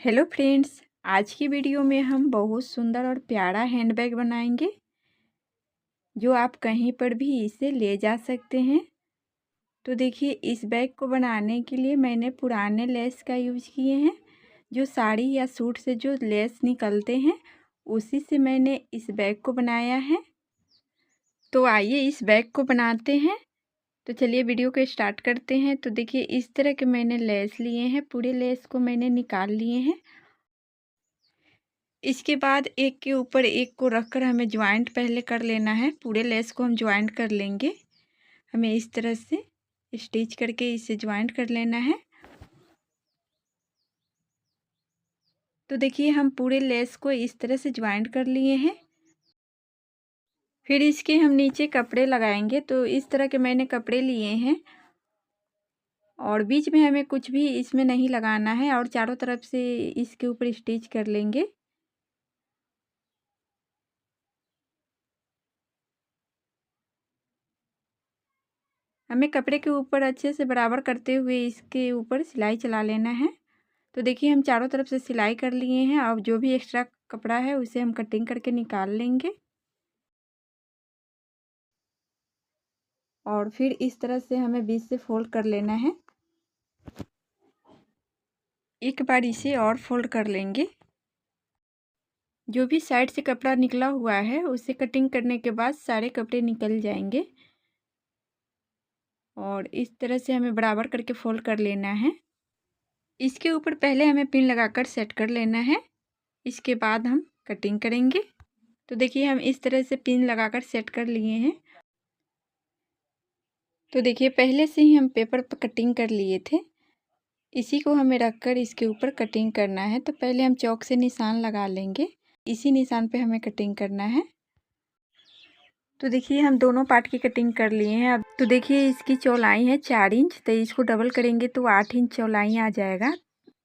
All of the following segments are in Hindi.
हेलो फ्रेंड्स, आज की वीडियो में हम बहुत सुंदर और प्यारा हैंडबैग बनाएंगे जो आप कहीं पर भी इसे ले जा सकते हैं। तो देखिए, इस बैग को बनाने के लिए मैंने पुराने लेस का यूज किए हैं। जो साड़ी या सूट से जो लेस निकलते हैं उसी से मैंने इस बैग को बनाया है। तो आइए इस बैग को बनाते हैं। तो चलिए वीडियो को स्टार्ट करते हैं। तो देखिए, इस तरह के मैंने लेस लिए हैं, पूरे लेस को मैंने निकाल लिए हैं। इसके बाद एक के ऊपर एक को रखकर हमें ज्वाइंट पहले कर लेना है। पूरे लेस को हम ज्वाइंट कर लेंगे। हमें इस तरह से स्टिच करके इसे ज्वाइंट कर लेना है। तो देखिए, हम पूरे लेस को इस तरह से ज्वाइंट कर लिए हैं। फिर इसके हम नीचे कपड़े लगाएंगे। तो इस तरह के मैंने कपड़े लिए हैं और बीच में हमें कुछ भी इसमें नहीं लगाना है और चारों तरफ से इसके ऊपर स्टिच कर लेंगे। हमें कपड़े के ऊपर अच्छे से बराबर करते हुए इसके ऊपर सिलाई चला लेना है। तो देखिए, हम चारों तरफ से सिलाई कर लिए हैं। अब जो भी एक्स्ट्रा कपड़ा है उसे हम कटिंग करके निकाल लेंगे और फिर इस तरह से हमें बीच से फोल्ड कर लेना है। एक बार इसे और फोल्ड कर लेंगे। जो भी साइड से कपड़ा निकला हुआ है उसे कटिंग करने के बाद सारे कपड़े निकल जाएंगे और इस तरह से हमें बराबर करके फोल्ड कर लेना है। इसके ऊपर पहले हमें पिन लगाकर सेट कर लेना है। इसके बाद हम कटिंग करेंगे। तो देखिए, हम इस तरह से पिन लगाकर सेट कर लिए हैं। तो देखिए, पहले से ही हम पेपर पर कटिंग कर लिए थे। इसी को हमें रखकर इसके ऊपर कटिंग करना है। तो पहले हम चौक से निशान लगा लेंगे। इसी निशान पे हमें कटिंग करना है। तो देखिए, हम दोनों पार्ट की कटिंग कर लिए हैं। अब तो देखिए, इसकी चौड़ाई है 4 इंच। तो इसको डबल करेंगे तो 8 इंच चौड़ाई आ जाएगा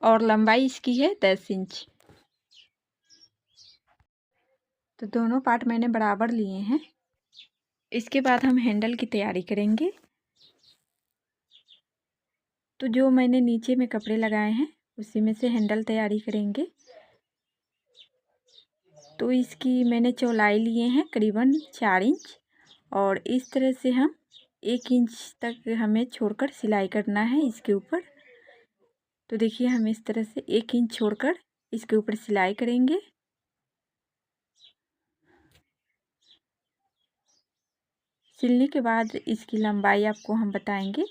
और लंबाई इसकी है 10 इंच। तो दोनों पार्ट मैंने बराबर लिए हैं। इसके बाद हम हैंडल की तैयारी करेंगे। तो जो मैंने नीचे में कपड़े लगाए हैं उसी में से हैंडल तैयारी करेंगे। तो इसकी मैंने चौड़ाई लिए हैं करीबन 4 इंच और इस तरह से हम 1 इंच तक हमें छोड़कर सिलाई करना है इसके ऊपर। तो देखिए, हम इस तरह से 1 इंच छोड़कर इसके ऊपर सिलाई करेंगे। सिलने के बाद इसकी लंबाई आपको हम बताएंगे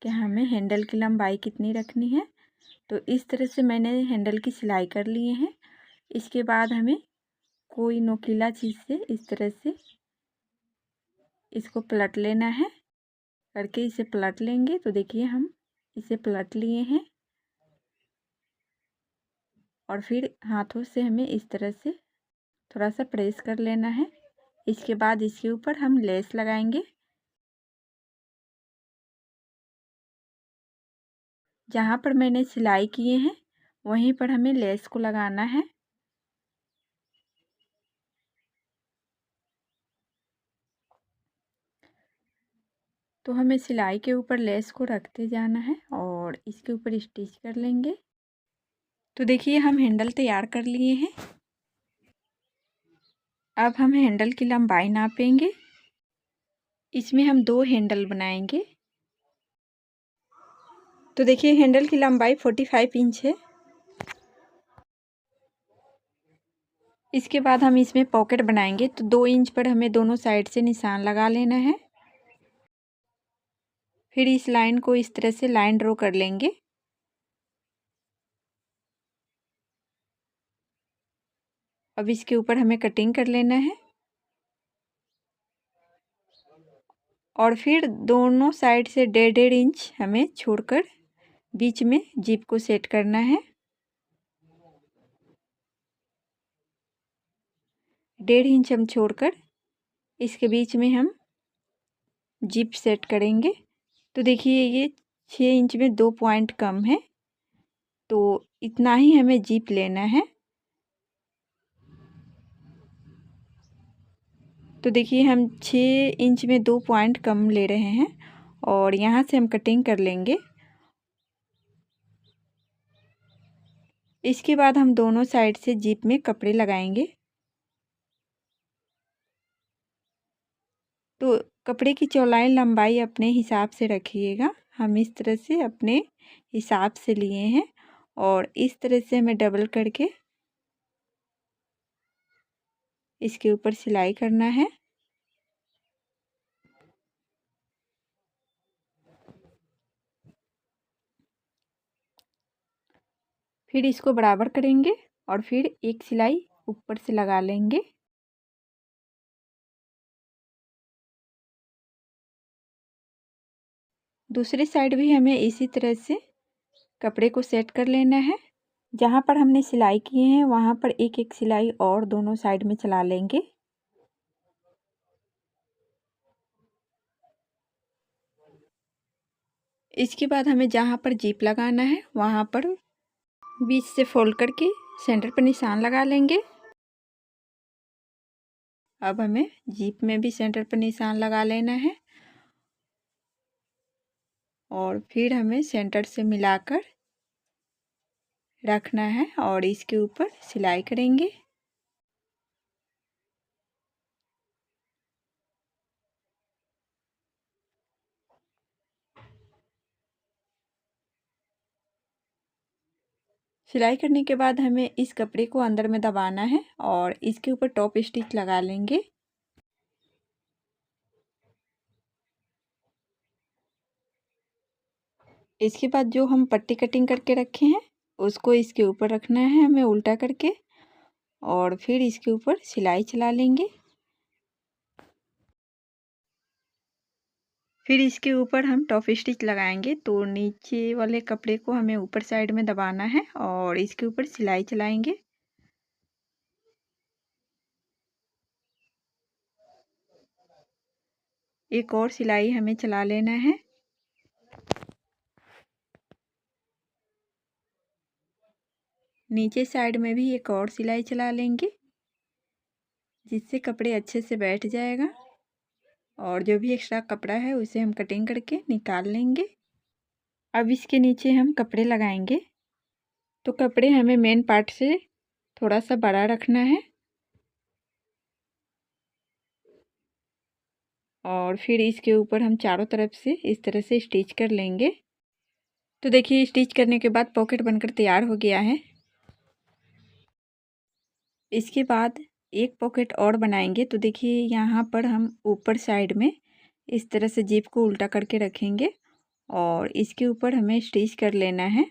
कि हमें हैंडल की लंबाई कितनी रखनी है। तो इस तरह से मैंने हैंडल की सिलाई कर लिए हैं। इसके बाद हमें कोई नोकीला चीज़ से इस तरह से इसको पलट लेना है। करके इसे पलट लेंगे। तो देखिए, हम इसे पलट लिए हैं और फिर हाथों से हमें इस तरह से थोड़ा सा प्रेस कर लेना है। इसके बाद इसके ऊपर हम लेस लगाएंगे। जहाँ पर मैंने सिलाई किए हैं वहीं पर हमें लेस को लगाना है। तो हमें सिलाई के ऊपर लेस को रखते जाना है और इसके ऊपर स्टिच कर लेंगे। तो देखिए, हम हैंडल तैयार कर लिए हैं। अब हम हैंडल की लंबाई नापेंगे। इसमें हम 2 हैंडल बनाएंगे। तो देखिए, हैंडल की लंबाई 45 इंच है। इसके बाद हम इसमें पॉकेट बनाएंगे। तो 2 इंच पर हमें दोनों साइड से निशान लगा लेना है। फिर इस लाइन को इस तरह से लाइन ड्रॉ कर लेंगे। अब इसके ऊपर हमें कटिंग कर लेना है और फिर दोनों साइड से 1.5 इंच हमें छोड़कर बीच में जिप को सेट करना है। 1.5 इंच हम छोड़कर इसके बीच में हम जिप सेट करेंगे। तो देखिए, ये 6 इंच में 2 पॉइंट कम है। तो इतना ही हमें जिप लेना है। तो देखिए, हम 6 इंच में 2 पॉइंट कम ले रहे हैं और यहाँ से हम कटिंग कर लेंगे। इसके बाद हम दोनों साइड से जिप में कपड़े लगाएंगे। तो कपड़े की चौड़ाई लंबाई अपने हिसाब से रखिएगा। हम इस तरह से अपने हिसाब से लिए हैं और इस तरह से हमें डबल करके इसके ऊपर सिलाई करना है। फिर इसको बराबर करेंगे और फिर एक सिलाई ऊपर से लगा लेंगे। दूसरी साइड भी हमें इसी तरह से कपड़े को सेट कर लेना है। जहाँ पर हमने सिलाई किए हैं वहाँ पर एक एक सिलाई और दोनों साइड में चला लेंगे। इसके बाद हमें जहाँ पर जिप लगाना है वहाँ पर बीच से फोल्ड करके सेंटर पर निशान लगा लेंगे। अब हमें जिप में भी सेंटर पर निशान लगा लेना है और फिर हमें सेंटर से मिलाकर रखना है और इसके ऊपर सिलाई करेंगे। सिलाई करने के बाद हमें इस कपड़े को अंदर में दबाना है और इसके ऊपर टॉप स्टिच लगा लेंगे। इसके बाद जो हम पट्टी कटिंग करके रखे हैं उसको इसके ऊपर रखना है हमें उल्टा करके और फिर इसके ऊपर सिलाई चला लेंगे। फिर इसके ऊपर हम टॉप स्टिच लगाएंगे। तो नीचे वाले कपड़े को हमें ऊपर साइड में दबाना है और इसके ऊपर सिलाई चलाएंगे। एक और सिलाई हमें चला लेना है। नीचे साइड में भी एक और सिलाई चला लेंगे जिससे कपड़े अच्छे से बैठ जाएगा और जो भी एक्स्ट्रा कपड़ा है उसे हम कटिंग करके निकाल लेंगे। अब इसके नीचे हम कपड़े लगाएंगे। तो कपड़े हमें मेन पार्ट से थोड़ा सा बड़ा रखना है और फिर इसके ऊपर हम चारों तरफ से इस तरह से स्टिच कर लेंगे। तो देखिए स्टिच करने के बाद पॉकेट बनकर तैयार हो गया है। इसके बाद एक पॉकेट और बनाएंगे। तो देखिए यहाँ पर हम ऊपर साइड में इस तरह से जिप को उल्टा करके रखेंगे और इसके ऊपर हमें स्टिच कर लेना है।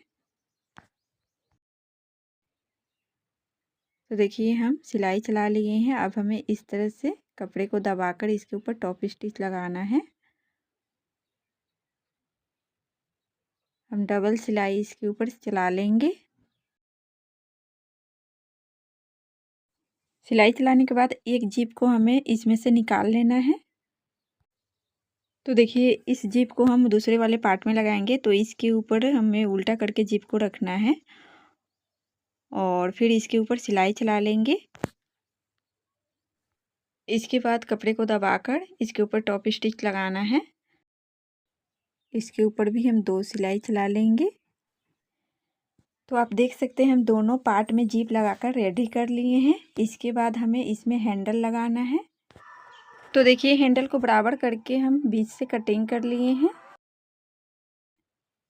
तो देखिए हम सिलाई चला लिए हैं। अब हमें इस तरह से कपड़े को दबाकर इसके ऊपर टॉप स्टिच लगाना है। हम डबल सिलाई इसके ऊपर चला लेंगे। सिलाई चलाने के बाद एक जिप को हमें इसमें से निकाल लेना है। तो देखिए इस जिप को हम दूसरे वाले पार्ट में लगाएंगे। तो इसके ऊपर हमें उल्टा करके जिप को रखना है और फिर इसके ऊपर सिलाई चला लेंगे। इसके बाद कपड़े को दबाकर इसके ऊपर टॉप स्टिच लगाना है। इसके ऊपर भी हम 2 सिलाई चला लेंगे। तो आप देख सकते हैं हम दोनों पार्ट में जिप लगाकर रेडी कर लिए हैं। इसके बाद हमें इसमें हैंडल लगाना है। तो देखिए हैंडल को बराबर करके हम बीच से कटिंग कर लिए हैं।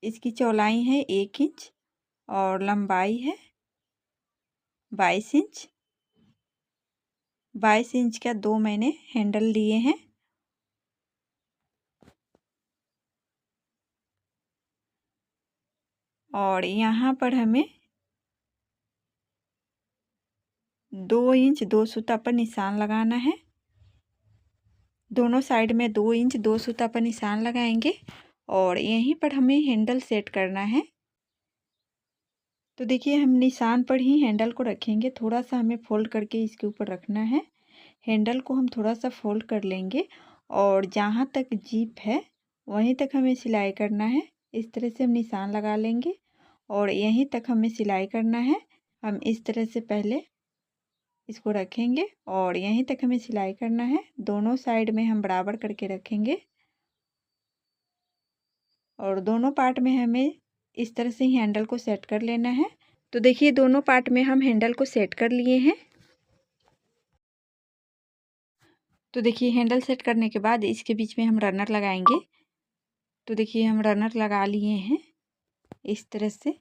इसकी चौड़ाई है 1 इंच और लंबाई है 22 इंच। 22 इंच का 2 मैंने हैंडल लिए हैं। और यहाँ पर हमें 2 इंच 2 सूता पर निशान लगाना है। दोनों साइड में 2 इंच 2 सूता पर निशान लगाएंगे और यहीं पर हमें हैंडल सेट करना है। तो देखिए हम निशान पर ही हैंडल को रखेंगे। थोड़ा सा हमें फोल्ड करके इसके ऊपर रखना है। हैंडल को हम थोड़ा सा फोल्ड कर लेंगे और जहाँ तक जिप है वहीं तक हमें सिलाई करना है। इस तरह से हम निशान लगा लेंगे और यहीं तक हमें सिलाई करना है। हम इस तरह से पहले इसको रखेंगे और यहीं तक हमें सिलाई करना है। दोनों साइड में हम बराबर करके रखेंगे और दोनों पार्ट में हमें इस तरह से ही हैंडल को सेट कर लेना है। तो देखिए दोनों पार्ट में हम हैंडल को सेट कर लिए हैं। तो देखिए हैंडल सेट करने के बाद इसके बीच में हम रनर लगाएंगे। तो देखिए हम रनर लगा लिए हैं इस तरह से।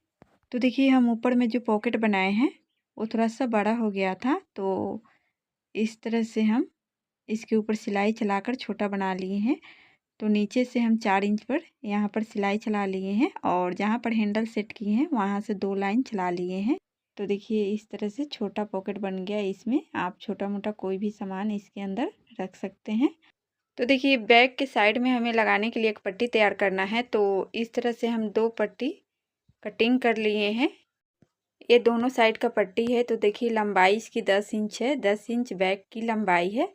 तो देखिए हम ऊपर में जो पॉकेट बनाए हैं वो थोड़ा सा बड़ा हो गया था, तो इस तरह से हम इसके ऊपर सिलाई चलाकर छोटा बना लिए हैं। तो नीचे से हम 4 इंच पर यहाँ पर सिलाई चला लिए हैं और जहाँ पर हैंडल सेट किए हैं वहाँ से 2 लाइन चला लिए हैं। तो देखिए इस तरह से छोटा पॉकेट बन गया। इसमें आप छोटा मोटा कोई भी सामान इसके अंदर रख सकते हैं। तो देखिए बैग के साइड में हमें लगाने के लिए एक पट्टी तैयार करना है। तो इस तरह से हम 2 पट्टी कटिंग कर लिए हैं। ये दोनों साइड का पट्टी है। तो देखिए लंबाई इसकी 10 इंच है। 10 इंच बैग की लंबाई है।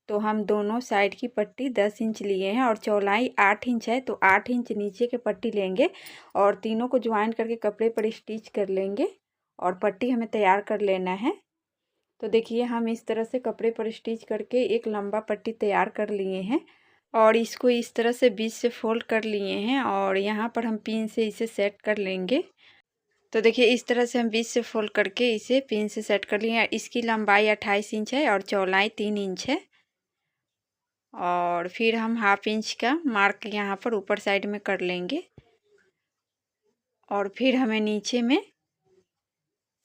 तो हम दोनों साइड की पट्टी 10 इंच लिए हैं और चौड़ाई 8 इंच है। तो 8 इंच नीचे के पट्टी लेंगे और तीनों को ज्वाइन करके कपड़े पर स्टिच कर लेंगे और पट्टी हमें तैयार कर लेना है। तो देखिए हम इस तरह से कपड़े पर स्टिच करके एक लंबा पट्टी तैयार कर लिए हैं और इसको इस तरह से बीच से फोल्ड कर लिए हैं और यहाँ पर हम पिन से इसे सेट कर लेंगे। तो देखिए इस तरह से हम बीच से फोल्ड करके इसे पिन से सेट कर लिए हैं। इसकी लंबाई 28 इंच है और चौड़ाई 3 इंच है। और फिर हम हाफ इंच का मार्क यहाँ पर ऊपर साइड में कर लेंगे और फिर हमें नीचे में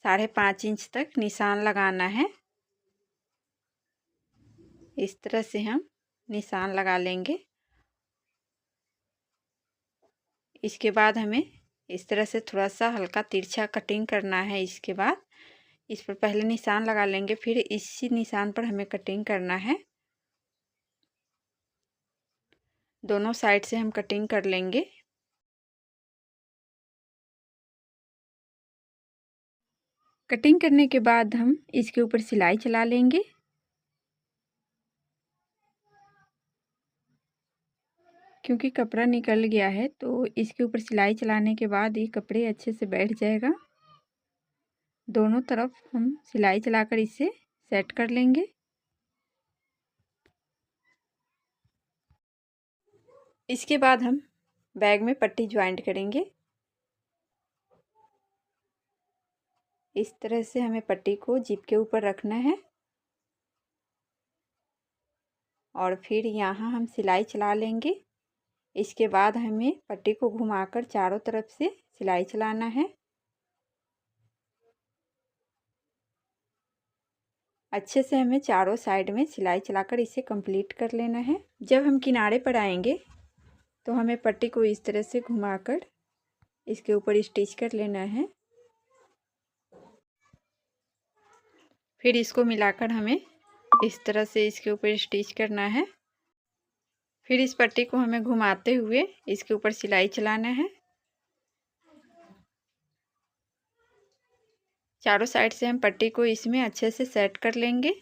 5.5 इंच तक निशान लगाना है। इस तरह से हम निशान लगा लेंगे। इसके बाद हमें इस तरह से थोड़ा सा हल्का तिरछा कटिंग करना है। इसके बाद इस पर पहले निशान लगा लेंगे, फिर इसी निशान पर हमें कटिंग करना है। दोनों साइड से हम कटिंग कर लेंगे। कटिंग करने के बाद हम इसके ऊपर सिलाई चला लेंगे। क्योंकि कपड़ा निकल गया है तो इसके ऊपर सिलाई चलाने के बाद ये कपड़े अच्छे से बैठ जाएगा। दोनों तरफ हम सिलाई चलाकर इसे सेट कर लेंगे। इसके बाद हम बैग में पट्टी ज्वाइंट करेंगे। इस तरह से हमें पट्टी को जिप के ऊपर रखना है और फिर यहाँ हम सिलाई चला लेंगे। इसके बाद हमें पट्टी को घुमाकर चारों तरफ से सिलाई चलाना है। अच्छे से हमें चारों साइड में सिलाई चलाकर इसे कंप्लीट कर लेना है। जब हम किनारे पर आएंगे तो हमें पट्टी को इस तरह से घुमाकर इसके ऊपर स्टिच कर लेना है। फिर इसको मिलाकर हमें इस तरह से इसके ऊपर स्टिच करना है। फिर इस पट्टी को हमें घुमाते हुए इसके ऊपर सिलाई चलाना है। चारों साइड से हम पट्टी को इसमें अच्छे से सेट कर लेंगे।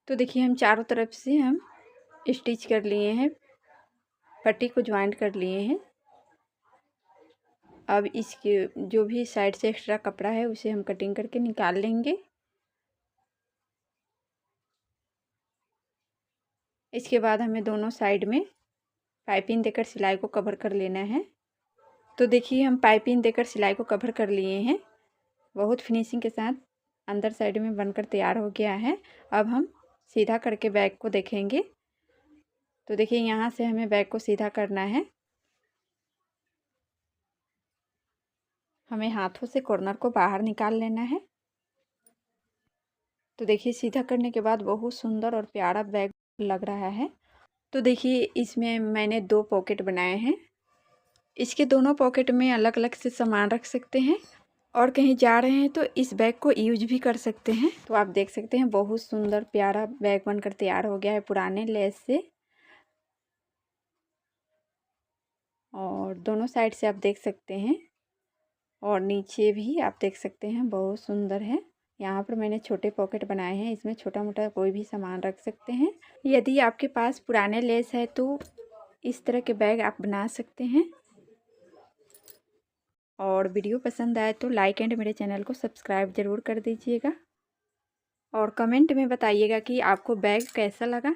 तो देखिए हम चारों तरफ से हम स्टिच कर लिए हैं, पट्टी को ज्वाइंट कर लिए हैं। अब इसके जो भी साइड से एक्स्ट्रा कपड़ा है उसे हम कटिंग करके निकाल लेंगे। इसके बाद हमें दोनों साइड में पाइपिंग देकर सिलाई को कवर कर लेना है। तो देखिए हम पाइपिंग देकर सिलाई को कवर कर लिए हैं। बहुत फिनिशिंग के साथ अंदर साइड में बनकर तैयार हो गया है। अब हम सीधा करके बैग को देखेंगे। तो देखिए यहाँ से हमें बैग को सीधा करना है। हमें हाथों से कॉर्नर को बाहर निकाल लेना है। तो देखिए सीधा करने के बाद बहुत सुंदर और प्यारा बैग लग रहा है। तो देखिए इसमें मैंने 2 पॉकेट बनाए हैं। इसके दोनों पॉकेट में अलग अलग से सामान रख सकते हैं और कहीं जा रहे हैं तो इस बैग को यूज भी कर सकते हैं। तो आप देख सकते हैं बहुत सुंदर प्यारा बैग बनकर तैयार हो गया है पुराने लेस से। और दोनों साइड से आप देख सकते हैं और नीचे भी आप देख सकते हैं बहुत सुंदर है। यहाँ पर मैंने छोटे पॉकेट बनाए हैं, इसमें छोटा मोटा कोई भी सामान रख सकते हैं। यदि आपके पास पुराने लेस है तो इस तरह के बैग आप बना सकते हैं। और वीडियो पसंद आए तो लाइक एंड मेरे चैनल को सब्सक्राइब ज़रूर कर दीजिएगा और कमेंट में बताइएगा कि आपको बैग कैसा लगा।